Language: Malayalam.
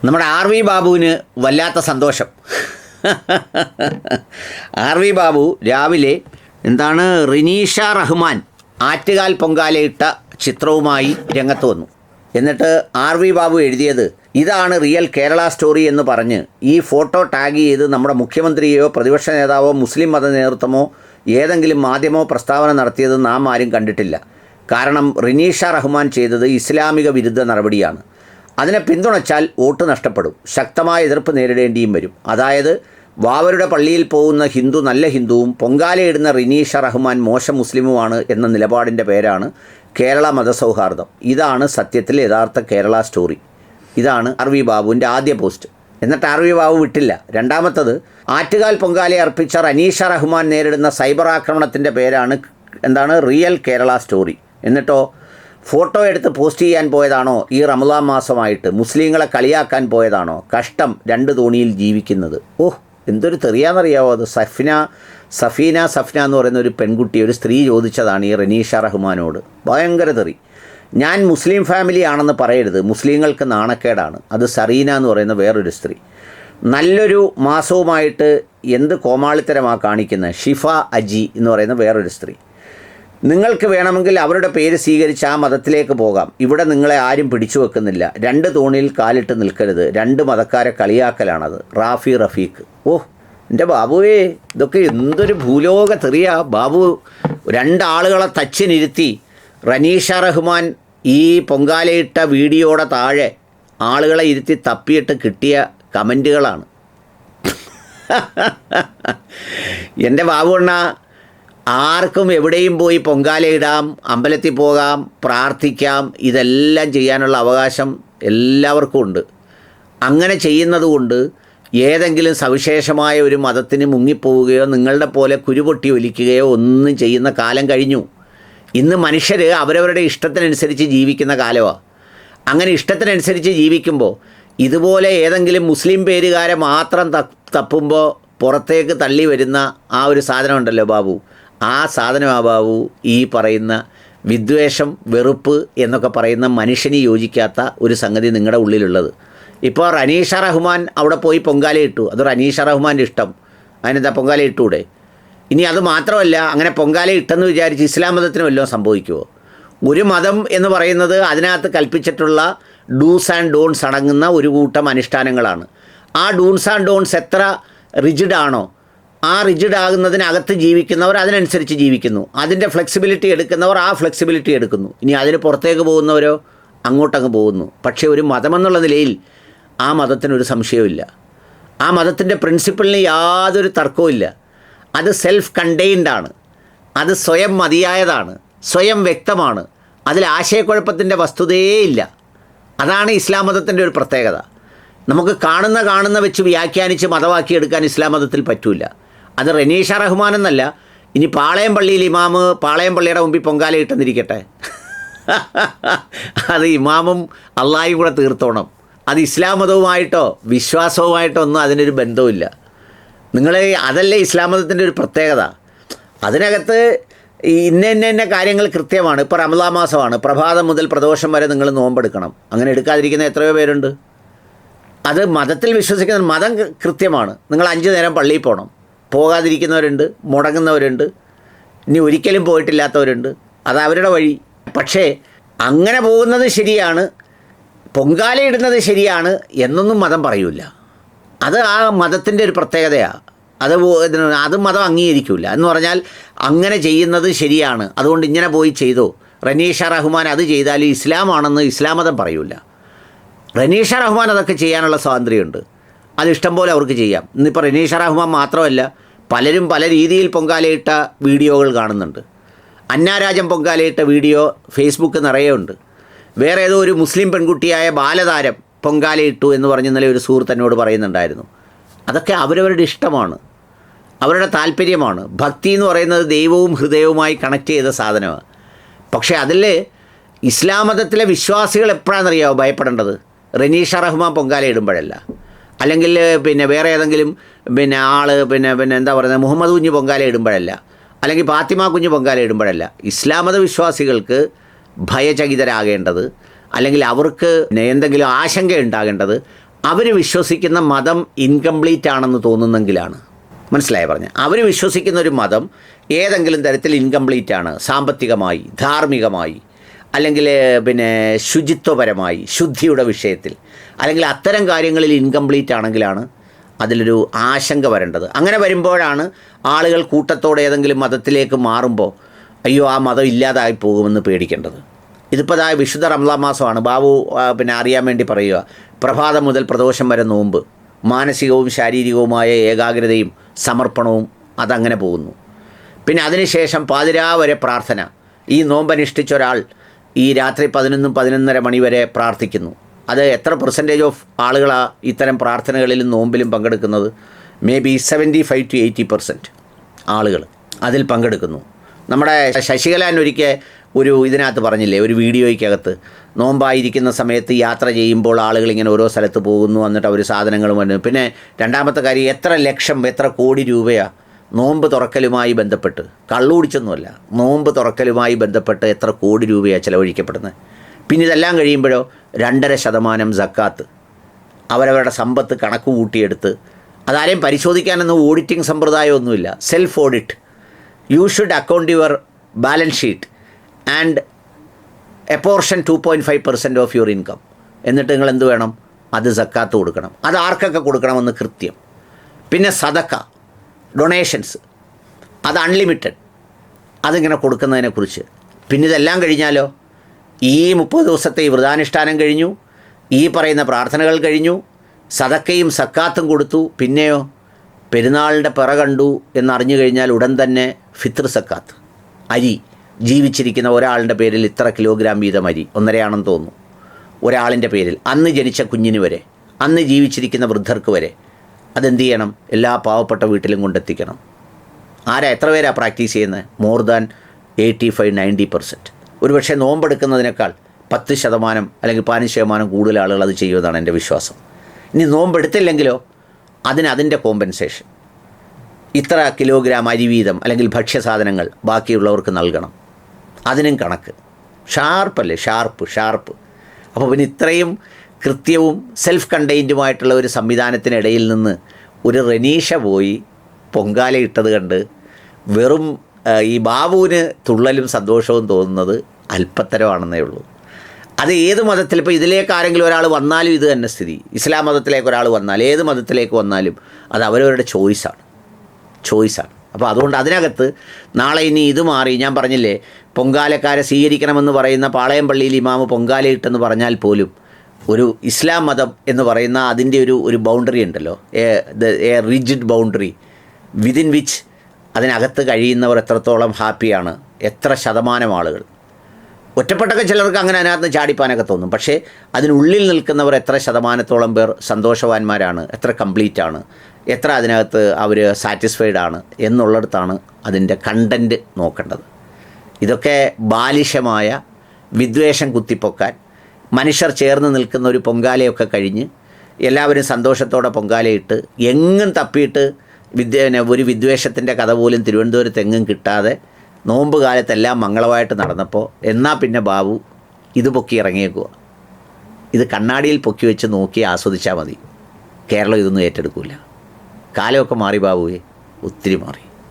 നമ്മുടെ ആർ വി ബാബുവിന് വല്ലാത്ത സന്തോഷം. ആർ വി ബാബു രാവിലെ റിനീഷ റഹ്മാൻ ആറ്റുകാൽ പൊങ്കാലയിട്ട ചിത്രവുമായി രംഗത്ത് വന്നു. എന്നിട്ട് ആർ വി ബാബു എഴുതിയത് ഇതാണ് റിയൽ കേരള സ്റ്റോറി എന്ന് പറഞ്ഞ് ഈ ഫോട്ടോ ടാഗ് ചെയ്ത് നമ്മുടെ മുഖ്യമന്ത്രിയെയോ പ്രതിപക്ഷ നേതാവോ മുസ്ലിം മത നേതൃത്വമോ ഏതെങ്കിലും മാധ്യമമോ പ്രസ്താവന നടത്തിയത് നാം ആരും കണ്ടിട്ടില്ല. കാരണം റിനീഷ റഹ്മാൻ ചെയ്തത് ഇസ്ലാമിക വിരുദ്ധ നടപടിയാണ്. അതിനെ പിന്തുണച്ചാൽ വോട്ട് നഷ്ടപ്പെടും, ശക്തമായ എതിർപ്പ് നേരിടേണ്ടിയും വരും. അതായത് വാവരുടെ പള്ളിയിൽ പോകുന്ന ഹിന്ദു നല്ല ഹിന്ദുവും പൊങ്കാലയിടുന്ന റിനീഷ റഹ്മാൻ മോശം മുസ്ലിമുമാണ് എന്ന നിലപാടിൻ്റെ പേരാണ് കേരള മതസൗഹാർദ്ദം. ഇതാണ് സത്യത്തിൽ യഥാർത്ഥ കേരള സ്റ്റോറി. ഇതാണ് ആർ വി ബാബുവിൻ്റെ ആദ്യ പോസ്റ്റ്. എന്നിട്ട് ആർ വി ബാബു വിട്ടില്ല. രണ്ടാമത്തത്, ആറ്റുകാൽ പൊങ്കാലയെ അർപ്പിച്ച റനീഷ റഹ്മാൻ നേരിടുന്ന സൈബർ ആക്രമണത്തിൻ്റെ പേരാണ് റിയൽ കേരള സ്റ്റോറി. എന്നിട്ടോ ഫോട്ടോ എടുത്ത് പോസ്റ്റ് ചെയ്യാൻ പോയതാണോ ഈ റമദാൻ മാസമായിട്ട് മുസ്ലിങ്ങളെ കളിയാക്കാൻ പോയതാണോ? കഷ്ടം, രണ്ട് തോണിയിൽ ജീവിക്കുന്നത്. എന്തൊരു തെറിയാണെന്നറിയാവോ അത്? സഫീന എന്ന് പറയുന്ന ഒരു പെൺകുട്ടി, ഒരു സ്ത്രീ ചോദിച്ചതാണ് ഈ റനീഷ റഹ്മാനോട്. ഭയങ്കര തെറി. ഞാൻ മുസ്ലിം ഫാമിലി ആണെന്ന് പറയരുത്, മുസ്ലിങ്ങൾക്ക് നാണക്കേടാണ്. അത് സറീന എന്ന് പറയുന്ന വേറൊരു സ്ത്രീ. നല്ലൊരു മാസവുമായിട്ട് എന്ത് കോമാളിത്തരമാണ് കാണിക്കുന്നത്. ഷിഫ അജി എന്ന് പറയുന്ന വേറൊരു സ്ത്രീ. നിങ്ങൾക്ക് വേണമെങ്കിൽ അവരുടെ പേര് സ്വീകരിച്ച് ആ മതത്തിലേക്ക് പോകാം. ഇവിടെ നിങ്ങളെ ആരും പിടിച്ചു വെക്കുന്നില്ല. രണ്ട് തോണിയിൽ കാലിട്ട് നിൽക്കരുത്. രണ്ട് മതക്കാരെ കളിയാക്കലാണത്. റാഫി റഫീഖ്. എൻ്റെ ബാബുവേ, ഇതൊക്കെ എന്തൊരു ഭൂലോക തെറിയാ. ബാബു രണ്ടാളുകളെ തച്ചിനിരുത്തി റനീഷ റഹ്മാൻ ഈ പൊങ്കാലയിട്ട വീഡിയോയുടെ താഴെ ആളുകളെ ഇരുത്തി തപ്പിയിട്ട് കിട്ടിയ കമൻറ്റുകളാണ്. എൻ്റെ ബാബുണ്ണ, ആർക്കും എവിടെയും പോയി പൊങ്കാലയിടാം, അമ്പലത്തിൽ പോകാം, പ്രാർത്ഥിക്കാം. ഇതെല്ലാം ചെയ്യാനുള്ള അവകാശം എല്ലാവർക്കും ഉണ്ട്. അങ്ങനെ ചെയ്യുന്നത് കൊണ്ട് ഏതെങ്കിലും സവിശേഷമായ ഒരു മതത്തിന് മുങ്ങിപ്പോവുകയോ നിങ്ങളുടെ പോലെ കുരുപൊട്ടി ഒലിക്കുകയോ ഒന്നും ചെയ്യുന്ന കാലം കഴിഞ്ഞു. ഇന്ന് മനുഷ്യർ അവരവരുടെ ഇഷ്ടത്തിനനുസരിച്ച് ജീവിക്കുന്ന കാലമാണ്. അങ്ങനെ ഇഷ്ടത്തിനനുസരിച്ച് ജീവിക്കുമ്പോൾ ഇതുപോലെ ഏതെങ്കിലും മുസ്ലിം പേരുകാരെ മാത്രം തപ്പുമ്പോൾ പുറത്തേക്ക് തള്ളി വരുന്ന ആ ഒരു സാധനം ഉണ്ടല്ലോ ബാബു, ആ സാധനമാണ് ബാബു ഈ പറയുന്ന വിദ്വേഷം, വെറുപ്പ് എന്നൊക്കെ പറയുന്ന മനുഷ്യന് യോജിക്കാത്ത ഒരു സംഗതി നിങ്ങളുടെ ഉള്ളിലുള്ളത്. ഇപ്പോൾ റനീഷ റഹ്മാൻ അവിടെ പോയി പൊങ്കാലയിട്ടു. അത് റനീഷ റഹ്മാൻ്റെ ഇഷ്ടം. അതിനെന്താ, പൊങ്കാല ഇട്ടൂടെ? ഇനി അത് മാത്രമല്ല, അങ്ങനെ പൊങ്കാല ഇട്ടെന്ന് വിചാരിച്ച് ഇസ്ലാം മതത്തിന് വല്ലതും സംഭവിക്കുമോ? ഒരു മതം എന്ന് പറയുന്നത് അതിനകത്ത് കൽപ്പിച്ചിട്ടുള്ള ഡൂസ് ആൻഡ് ഡോൺസ് അടങ്ങുന്ന ഒരു കൂട്ടം അനുഷ്ഠാനങ്ങളാണ്. ആ ഡൂൺസ് ആൻഡ് ഡോൺസ് എത്ര റിജിഡാണോ, ആ റിജിഡാകുന്നതിനകത്ത് ജീവിക്കുന്നവർ അതിനനുസരിച്ച് ജീവിക്കുന്നു. അതിൻ്റെ ഫ്ലെക്സിബിലിറ്റി എടുക്കുന്നവർ ആ ഫ്ലെക്സിബിലിറ്റി എടുക്കുന്നു. ഇനി അതിന് പുറത്തേക്ക് പോകുന്നവരോ അങ്ങോട്ടങ്ങ് പോകുന്നു. പക്ഷേ ഒരു മതമെന്നുള്ള നിലയിൽ ആ മതത്തിനൊരു സംശയവുമില്ല. ആ മതത്തിൻ്റെ പ്രിൻസിപ്പിളിന് യാതൊരു തർക്കവുമില്ല. അത് സെൽഫ് കണ്ടെയ്ൻഡാണ്. അത് സ്വയം മതിയായതാണ്, സ്വയം വ്യക്തമാണ്. അതിൽ ആശയക്കുഴപ്പത്തിൻ്റെ വസ്തുതയേ ഇല്ല. അതാണ് ഇസ്ലാം മതത്തിൻ്റെ ഒരു പ്രത്യേകത. നമുക്ക് കാണുന്ന വെച്ച് വ്യാഖ്യാനിച്ച് മതമാക്കിയെടുക്കാൻ ഇസ്ലാം മതത്തിൽ പറ്റില്ല. അത് റനീഷ റഹ്മാൻ എന്നല്ല, ഇനി പാളയം പള്ളിയിൽ ഇമാമ് പാളയം പള്ളിയുടെ മുമ്പിൽ പൊങ്കാല ഇട്ടെന്നിരിക്കട്ടെ, അത് ഇമാമും അള്ളാഹയും കൂടെ തീർത്തോണം. അത് ഇസ്ലാം മതവുമായിട്ടോ വിശ്വാസവുമായിട്ടോ ഒന്നും അതിനൊരു ബന്ധവുമില്ല. അതല്ലേ ഇസ്ലാം മതത്തിൻ്റെ ഒരു പ്രത്യേകത. അതിനകത്ത് ഇന്ന കാര്യങ്ങൾ കൃത്യമാണ്. ഇപ്പോൾ റമദാൻ മാസമാണ്, പ്രഭാതം മുതൽ പ്രദോഷം വരെ നിങ്ങൾ നോമ്പെടുക്കണം. അങ്ങനെ എടുക്കാതിരിക്കുന്ന എത്രയോ പേരുണ്ട്. അത് മതത്തിൽ വിശ്വസിക്കുന്ന മതം കൃത്യമാണ്. നിങ്ങൾ 5 നേരം പള്ളിയിൽ പോകണം. പോകാതിരിക്കുന്നവരുണ്ട്, മുടങ്ങുന്നവരുണ്ട്, ഇനി ഒരിക്കലും പോയിട്ടില്ലാത്തവരുണ്ട്. അത് അവരുടെ വഴി. പക്ഷേ അങ്ങനെ പോകുന്നത് ശരിയാണ്, പൊങ്കാലയിടുന്നത് ശരിയാണ് എന്നൊന്നും മതം പറയൂല. അത് ആ മതത്തിൻ്റെ ഒരു പ്രത്യേകതയാണ്. അത് മതം അംഗീകരിക്കില്ല. എന്ന് പറഞ്ഞാൽ അങ്ങനെ ചെയ്യുന്നത് ശരിയാണ്, അതുകൊണ്ട് ഇങ്ങനെ പോയി ചെയ്തോ. റനീഷ റഹ്മാൻ അത് ചെയ്താൽ ഇസ്ലാമാണെന്ന് ഇസ്ലാം മതം പറയൂല. റനീഷ റഹ്മാൻ അതൊക്കെ ചെയ്യാനുള്ള സ്വാതന്ത്ര്യമുണ്ട്. അതിഷ്ടം പോലെ അവർക്ക് ചെയ്യാം. ഇന്നിപ്പോൾ റനീഷ റഹ്മാൻ മാത്രമല്ല, പലരും പല രീതിയിൽ പൊങ്കാലയിട്ട വീഡിയോകൾ കാണുന്നുണ്ട്. അന്നാരാജം പൊങ്കാലയിട്ട വീഡിയോ ഫേസ്ബുക്ക് നിറയെ ഉണ്ട്. വേറെ ഏതോ ഒരു മുസ്ലിം പെൺകുട്ടിയായ ബാലതാരം പൊങ്കാലയിട്ടു എന്ന് പറഞ്ഞ ഇന്നലെ ഒരു സുഹൃത്ത് എന്നോട് പറയുന്നുണ്ടായിരുന്നു. അതൊക്കെ അവരവരുടെ ഇഷ്ടമാണ്, അവരുടെ താല്പര്യമാണ്. ഭക്തി എന്ന് പറയുന്നത് ദൈവവും ഹൃദയവുമായി കണക്ട് ചെയ്ത സാധനമാണ്. പക്ഷേ അതിൽ ഇസ്ലാം മതത്തിലെ വിശ്വാസികൾ എപ്പോഴാണെന്നറിയാമോ ഭയപ്പെടേണ്ടത്? റനീഷ റഹ്മാൻ പൊങ്കാല ഇടുമ്പോഴല്ല, അല്ലെങ്കിൽ വേറെ ഏതെങ്കിലും ആൾ എന്താ പറയുന്നത്, മുഹമ്മദ് കുഞ്ഞ് പൊങ്കാല ഇടുമ്പോഴല്ല, അല്ലെങ്കിൽ ഫാത്തിമ കുഞ്ഞ് പൊങ്കാല ഇടുമ്പോഴല്ല. ഇസ്ലാം മത വിശ്വാസികൾക്ക് ഭയചകിതരാകേണ്ടത്, അല്ലെങ്കിൽ അവർക്ക് എന്തെങ്കിലും ആശങ്ക ഉണ്ടാകേണ്ടത് അവർ വിശ്വസിക്കുന്ന മതം ഇൻകംപ്ലീറ്റ് ആണെന്ന് തോന്നുന്നെങ്കിലാണ്. മനസ്സിലായി പറഞ്ഞത്? അവർ വിശ്വസിക്കുന്ന ഒരു മതം ഏതെങ്കിലും തരത്തിൽ ഇൻകംപ്ലീറ്റ് ആണ്, സാമ്പത്തികമായി, ധാർമ്മികമായി, അല്ലെങ്കിൽ ശുചിത്വപരമായി, ശുദ്ധിയുടെ വിഷയത്തിൽ, അല്ലെങ്കിൽ അത്തരം കാര്യങ്ങളിൽ ഇൻകംപ്ലീറ്റ് ആണെങ്കിലാണ് അതിലൊരു ആശങ്ക വരേണ്ടത്. അങ്ങനെ വരുമ്പോഴാണ് ആളുകൾ കൂട്ടത്തോടെ ഏതെങ്കിലും മതത്തിലേക്ക് മാറുമ്പോൾ അയ്യോ ആ മതം ഇല്ലാതായി പോകുമെന്ന് പേടിക്കേണ്ടത്. ഇതിപ്പോൾ വിശുദ്ധ റംസാൻ മാസമാണ്. ബാബു അറിയാൻ വേണ്ടി പറയുക, പ്രഭാതം മുതൽ പ്രദോഷം വരെ നോമ്പ്, മാനസികവും ശാരീരികവുമായ ഏകാഗ്രതയും സമർപ്പണവും അതങ്ങനെ പോകുന്നു. പിന്നെ അതിനുശേഷം പാതിരാ വരെ പ്രാർത്ഥന. ഈ നോമ്പനുഷ്ഠിച്ച ഒരാൾ ഈ രാത്രി 11-11:30 മണി വരെ പ്രാർത്ഥിക്കുന്നു. അത് എത്ര പെർസെൻറ്റേജ് ഓഫ് ആളുകളാണ് ഇത്തരം പ്രാർത്ഥനകളിലും നോമ്പിലും പങ്കെടുക്കുന്നത്? മേ ബി 75-80% ആളുകൾ അതിൽ പങ്കെടുക്കുന്നു. നമ്മുടെ ശശികലാൻ ഒരിക്കൽ ഒരു ഇതിനകത്ത് പറഞ്ഞില്ലേ, ഒരു വീഡിയോയ്ക്കകത്ത്, നോമ്പായിരിക്കുന്ന സമയത്ത് യാത്ര ചെയ്യുമ്പോൾ ആളുകൾ ഇങ്ങനെ ഓരോ സ്ഥലത്ത് പോകുന്നു, എന്നിട്ട് അവർ സാധനങ്ങൾ വന്നു. പിന്നെ രണ്ടാമത്തെ കാര്യം, എത്ര ലക്ഷം എത്ര കോടി രൂപയാണ് നോമ്പ് തുറക്കലുമായി ബന്ധപ്പെട്ട്, കള്ളുകുടിച്ചൊന്നുമല്ല, നോമ്പ് തുറക്കലുമായി ബന്ധപ്പെട്ട് എത്ര കോടി രൂപയാണ് ചിലവഴിക്കപ്പെടുന്നത്. പിന്നെ ഇതെല്ലാം കഴിയുമ്പോഴോ 2.5% സക്കാത്ത് അവരവരുടെ സമ്പത്ത് കണക്ക് കൂട്ടിയെടുത്ത്, അതാരെയും പരിശോധിക്കാനൊന്നും ഓഡിറ്റിംഗ് സമ്പ്രദായമൊന്നുമില്ല, self audit. You should account your balance sheet and apportion 2.5% of your income. എന്നിട്ട് നിങ്ങൾ എന്ത് വേണം? അത് സക്കാത്ത് കൊടുക്കണം. അത് ആർക്കൊക്കെ കൊടുക്കണമെന്ന് കൃത്യം. പിന്നെ സദക്ക, ഡൊണേഷൻസ്, അത് അൺലിമിറ്റഡ്, അതിങ്ങനെ കൊടുക്കുന്നതിനെക്കുറിച്ച്. പിന്നെ ഇതെല്ലാം കഴിഞ്ഞാലോ, ഈ 30 ദിവസത്തെ ഈ വ്രതാനുഷ്ഠാനം കഴിഞ്ഞു, ഈ പറയുന്ന പ്രാർത്ഥനകൾ കഴിഞ്ഞു, സദക്കയും സക്കാത്തും കൊടുത്തു. പിന്നെയോ പെരുന്നാളിൻ്റെ പിറ കണ്ടു എന്നറിഞ്ഞു കഴിഞ്ഞാൽ ഉടൻ തന്നെ ഫിത്ർ സക്കാത്ത്, അരി, ജീവിച്ചിരിക്കുന്ന ഒരാളുടെ പേരിൽ ഇത്ര കിലോഗ്രാം വീതം അരി, 1.5 തോന്നുന്നു, ഒരാളിൻ്റെ പേരിൽ, അന്ന് ജനിച്ച കുഞ്ഞിന് വരെ, അന്ന് ജീവിച്ചിരിക്കുന്ന വൃദ്ധർക്ക് വരെ. അതെന്ത് ചെയ്യണം? എല്ലാ പാവപ്പെട്ട വീട്ടിലും കൊണ്ടെത്തിക്കണം. എത്ര പേരാണ് പ്രാക്ടീസ് ചെയ്യുന്നത്? More than 85-90%. ഒരുപക്ഷെ നോമ്പെടുക്കുന്നതിനേക്കാൾ 10% അല്ലെങ്കിൽ 15% കൂടുതൽ ആളുകൾ അത് ചെയ്യുമെന്നാണ് എൻ്റെ വിശ്വാസം. ഇനി നോമ്പെടുത്തില്ലെങ്കിലോ അതിൻ്റെ കോമ്പൻസേഷൻ, ഇത്ര കിലോഗ്രാം അരി വീതം അല്ലെങ്കിൽ ഭക്ഷ്യസാധനങ്ങൾ ബാക്കിയുള്ളവർക്ക് നൽകണം. അതിനും കണക്ക്. ഷാർപ്പല്ലേ? ഷാർപ്പ്. അപ്പോൾ പിന്നെ ഇത്രയും കൃത്യവും സെൽഫ് കണ്ടെയ്ൻഡുമായിട്ടുള്ള ഒരു സംവിധാനത്തിനിടയിൽ നിന്ന് ഒരു റനീഷ പോയി പൊങ്കാലയിട്ടത് കണ്ട് വെറും ഈ ബാബുവിന് തുള്ളലും സന്തോഷവും തോന്നുന്നത് അല്പത്തരമാണെന്നേ ഉള്ളൂ. അത് ഏത് മതത്തിൽ, ഇപ്പോൾ ഇതിലേക്ക് ആരെങ്കിലും ഒരാൾ വന്നാലും ഇത് തന്നെ സ്ഥിതി. ഇസ്ലാം മതത്തിലേക്ക് ഒരാൾ വന്നാൽ, ഏത് മതത്തിലേക്ക് വന്നാലും അത് അവരവരുടെ ചോയ്സാണ്. അപ്പോൾ അതുകൊണ്ട് അതിനകത്ത് നാളെ ഇനി ഇത് മാറി, ഞാൻ പറഞ്ഞില്ലേ, പൊങ്കാലക്കാരെ സ്വീകരിക്കണമെന്ന് പറയുന്ന പാളയം പള്ളിയിൽ ഇമാമ് പൊങ്കാലയിട്ടെന്ന് പറഞ്ഞാൽ പോലും ഒരു ഇസ്ലാം മതം എന്ന് പറയുന്ന അതിൻ്റെ ഒരു ബൗണ്ടറി ഉണ്ടല്ലോ, A rigid boundary within which അതിനകത്ത് കഴിയുന്നവർ എത്രത്തോളം ഹാപ്പിയാണ്, എത്ര ശതമാനം ആളുകൾ. ഒറ്റപ്പെട്ടൊക്കെ ചിലർക്ക് അങ്ങനെ അതിനകത്ത് ചാടിപ്പാനൊക്കെ തോന്നും. പക്ഷേ അതിനുള്ളിൽ നിൽക്കുന്നവർ എത്ര ശതമാനത്തോളം പേർ സന്തോഷവാന്മാരാണ്, എത്ര കംപ്ലീറ്റ് ആണ്, എത്ര അതിനകത്ത് അവർ സാറ്റിസ്ഫൈഡ് ആണ് എന്നുള്ളിടത്താണ് അതിൻ്റെ കണ്ടൻറ്റ് നോക്കേണ്ടത്. ഇതൊക്കെ ബാലിശമായ വിദ്വേഷം കുത്തിപ്പൊക്കാൻ മനുഷ്യർ ചേർന്ന് നിൽക്കുന്ന ഒരു പൊങ്കാലയൊക്കെ കഴിഞ്ഞ് എല്ലാവരും സന്തോഷത്തോടെ പൊങ്കാലയിട്ട് എങ്ങും തപ്പിയിട്ട് ഒരു വിദ്വേഷത്തിൻ്റെ കഥ പോലും തിരുവനന്തപുരത്ത് എങ്ങും കിട്ടാതെ നോമ്പ് കാലത്തെല്ലാം മംഗളമായിട്ട് നടന്നപ്പോൾ എന്നാൽ പിന്നെ ബാബു ഇത് പൊക്കി ഇറങ്ങിയേക്കുക. ഇത് കണ്ണാടിയിൽ പൊക്കി വെച്ച് നോക്കി ആസ്വദിച്ചാൽ മതി. കേരളം ഇതൊന്നും ഏറ്റെടുക്കില്ല. കാലമൊക്കെ മാറി ബാബുവേ, ഒത്തിരി മാറി.